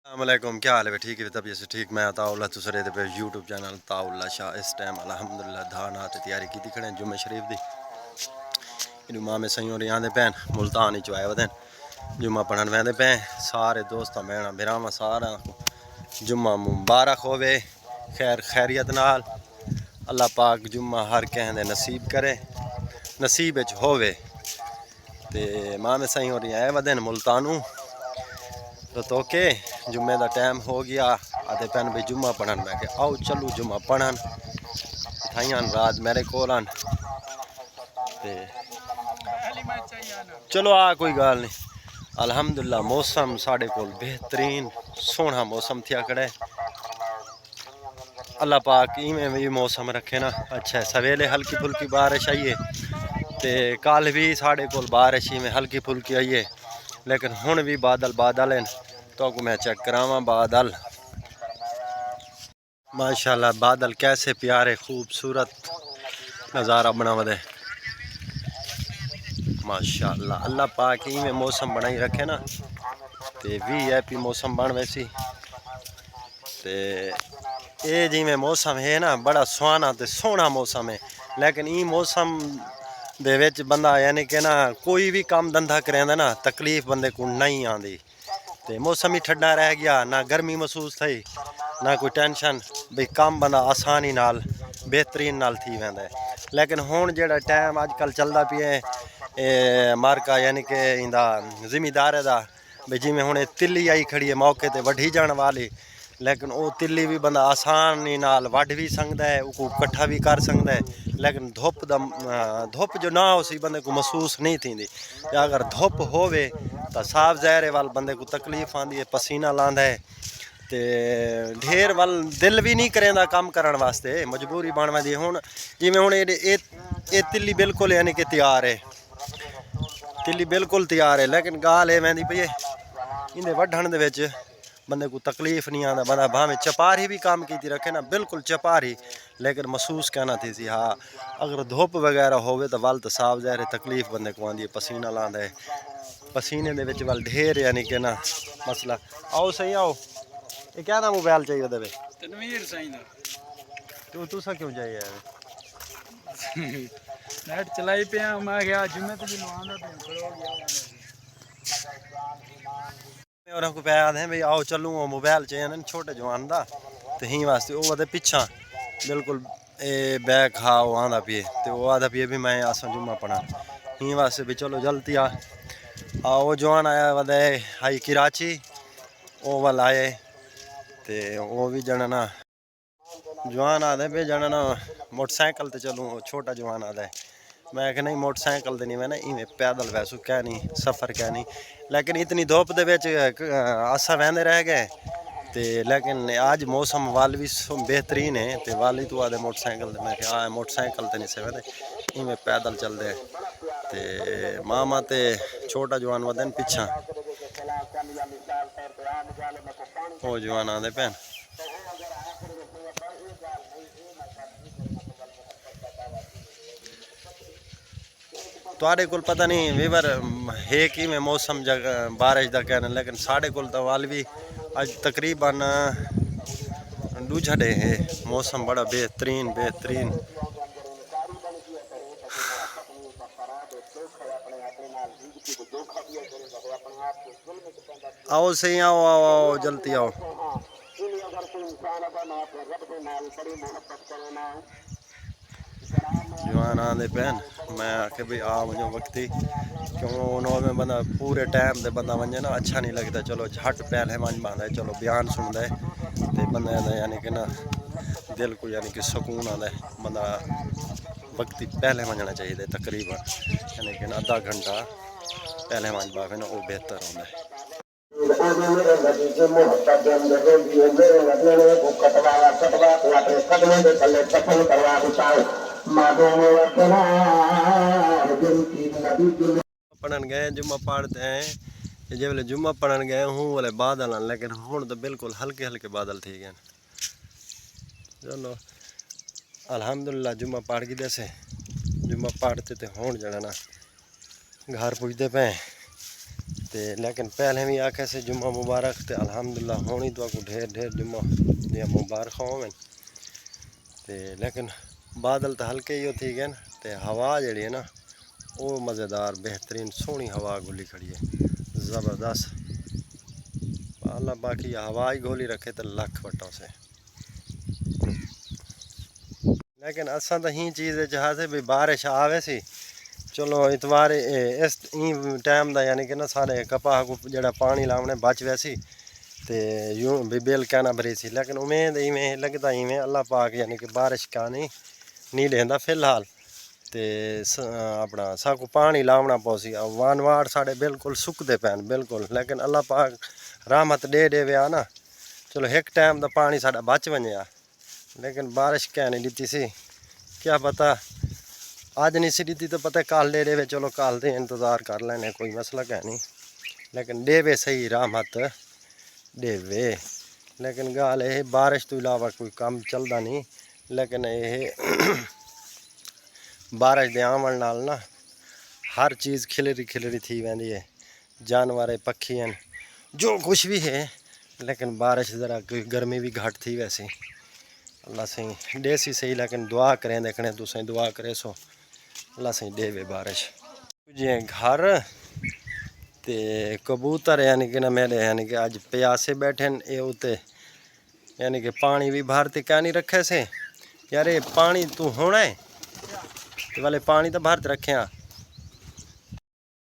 अस्सलामुअलैकुम, क्या हाल है? ठीक है, तबीयत से ठीक। मैं ताउल्ला तुसरे पे यूट्यूब चैनल ताउल्ला शाह। इस टाइम अल्हम्दुलिल्लाह धान आते तैयारी की खड़े जुम्मे शरीफ दी इन मामे सही और आते पैन मुल्तान ही चुआए वह जुम्मा पढ़न वहदे पे सारे दोस्त भैन बिराव सारा जुम्मा मुबारक होवे खैर खैरियत नाल। अल्लाह पाक जुम्मा हर कहें दे नसीब करे, नसीब होवे। ते मामे सही और आए वदन मुल्तानू तो के जुम्मे का टाइम हो गया। आते पैन भाई जुम्मा पढ़न मैं के आओ चलू जुम्मा पढ़न थाइयां रात मेरे कोल ते चलो आ कोई गल नहीं। अल्हम्दुलिल्लाह मौसम साढ़े कोल बेहतरीन सोहना मौसम थिया खड़ा है। अल्लाह पाक इवें भी मौसम रखे ना अच्छा है। सवेले हल्की फुल्की बारिश आई है ते कल भी साढ़े कोल बारिश में हल्की फुल्की आई है, लेकिन हुण भी बादल बादल हैं। तो मैं चेक करावा बादल, माशाल्लाह बादल कैसे प्यारे खूबसूरत नज़ारा बनावा दे माशाल्लाह। अल्लाह पाक ही में मौसम बनाई रखे ना ते वी है पी मौसम बन वैसी ते ये जिमें मौसम है ना बड़ा सुहाना ते सोहना मौसम है। लेकिन ये मौसम दे विच बंदा यानी कि ना कोई भी काम धंधा करेंदा ना तकलीफ बंदे को नहीं आती। ते मौसम ही ठंडा रह गया, ना गर्मी महसूस थी ना कोई टेंशन, भाई काम बंदा आसानी नाल बेहतरीन नाल थी वैंदा है। लेकिन हुण जेड़ा टाइम अजकल चलदा पिया मार्का यानी कि इंदा जिमीदारे दा भाई जिमें हुण तिल्ली आई खड़ी है मौके ते वढ़ी जाने वाली, लेकिन वो तिल्ली भी बंदा आसानी नाल वढ़ भी सकता है, उसको कट्ठा भी कर सकता है। लेकिन धुप जो ना उसी बंदे को महसूस नहीं थी। अगर धुप होवे तो साफ ज़हरे वाल बंदे को तकलीफ आती है, पसीना लांदा है ते ढेर वाल दिल भी नहीं करेंदा काम करने वास्ते, मजबूरी बन वही। हुण जिमें हुण ये तिल्ली बिल्कुल यानी कि तैयार है, तिल्ली बिल्कुल तैयार है। लेकिन गाल ये वही पई इन्हें वढ़न दे विच बंदे को तकलीफ नहीं आता। बंदा भावें चपारी भी काम की रखे ना बिल्कुल चपारी, लेकिन महसूस कहना थी सी हाँ अगर धुप वगैरह होवे तो वल तो साफ ज़ाहिर तकलीफ बंदे को आती है, पसीना लांदा है। पसीने दे विच वल ढेर यानी कि ना मसला। आओ सही आओ, ये क्या ना मोबाइल चाहिए दे तनवीर सही ना तू तुसा क्यों चाहिए नेट चलाई पे मैं गया जुम्मे तो भी लवांदा पे खड़ो गया और को पैद है भाई आओ चलूँ मोबाइल चाहिए ना छोटे जवान का तो ही वास्ते वो आते पिछा बिल्कुल ए बैग खा वो आंदा पिए तो वो आदा पिए भी मैं आसा जुम्मा पढ़ा ही वास्ते भी चलो जल्दी आ वो जवान आया वदे आई कराची वो वाल आए तो वो भी जना ना जवान आदे पे जना ना मोटरसाइकिल तो चलूँ छोटा जवान आदा है। मैं कि नहीं मोटरसाइकिल तो नहीं, मैं ना इवें पैदल वैसू क्या नहीं सफ़र क्या नहीं। लेकिन इतनी धुप दे विच आसा वहदे रह गए ते लेकिन आज मौसम वाल भी बेहतरीन है तो वाल ही तू आदे मोटरसाइकिल मैं क्या मोटरसाइकिल तो नहीं सकते इवें पैदल चलते ते मामा ते छोटा जवान वदन पिछा वो जवान आदे भैन तुआडे कोल पता नहीं वीवर है कि में मौसम जगह बारिश का कहना, लेकिन साढ़े कोल तो वाल भी अज तकरीबन दूजा डे है मौसम बड़ा बेहतरीन बेहतरीन। आओ सही आओ आओ आओ जल्दी आओ। जवान आते पैन मैं आखे भाई आ वजो वक्ती क्यों उन्होंने बंदा पूरे टाइम से बंदा वजे ना अच्छा नहीं लगता। चलो झट पहले मन पाता है, चलो बयान सुनता है तो बंदा यानी कि ना दिल को यानी कि सुकून आता है। बंदा वक्ती पहले वजना चाहिए तकरीबन यानी कि अद्धा घंटा पहले मन पावे ना वो बेहतर होता है। पढ़न गए जुम्मा पढ़ते हैं जब वे जुम्मा पढ़न गए हूँ वाले बादल आन, लेकिन हूँ तो बिल्कुल हल्के हल्के बादल थी गए। चलो अल्हम्दुलिल्लाह जुम्मा पढ़ गई जैसे जुम्मा पढ़ते तो हूँ जड़ा ना घर पुजते पे ते लेकिन पहले भी आखे से जुम्मा मुबारक ते अल्हम्दुलिल्लाह होनी तो आपको ढेर ढेर जुम्मा दियां मुबारक होवन ते लेकिन बादल तो हल्के ही थी गए ते हवा जड़ी है ना वो मज़ेदार बेहतरीन सोहनी हवा गुली खड़ी है ज़बरदस्त। अल्लाह बाकी हवा ही गोली रखे तो लख वटों से। लेकिन असा तो ही चीज़ चाहते भी बारिश आवे सी चलो इतवार इस टाइम का यानी कि ना सारे कपाह को जरा पानी लाने बच वैसी तो यूं भी बिल कहना भरी सी लेकिन उम्मीद इवें लगता इवें अल्लाह पाक यानी कि बारिश का नहीं लेंदा फिलहाल तो अपना साकू पानी लावना पौसी वान वाड़ साढ़े बिल्कुल सुकते पैन बिल्कुल लेकिन अल्लाह पाक रहमत दे वे ना चलो एक टाइम का पानी साढ़ा बच वनिया लेकिन बारिश क्या नहीं दी सी क्या पता आज नहीं सी दी तो पता कल दे वे चलो कल दे इंतज़ार कर लेने कोई मसला क्या नहीं लेकिन देवे सही रहमत देवे लेकिन गल ये बारिश तो इलावा कोई काम चलता नहीं लेकिन ये बारिश दे आवन नाल ना हर चीज़ खिलरी थी वैंदी है जानवर पक्षी हैं जो कुछ भी है लेकिन बारिश ज़रा गर्मी भी घट थी वैसे अल्लाह सही देसी सही लेकिन दुआ करें देखने तो सही दुआ करे सो अल्लाह सही देवे बारिश जी घर ते कबूतर यानी कि ना मेरे यानी कि अज प्यासे बैठे ये उत्ते यानी कि पानी भी भरते क्या नहीं रखे से यार ये पानी तू होना है वाले पानी तो भरते रखे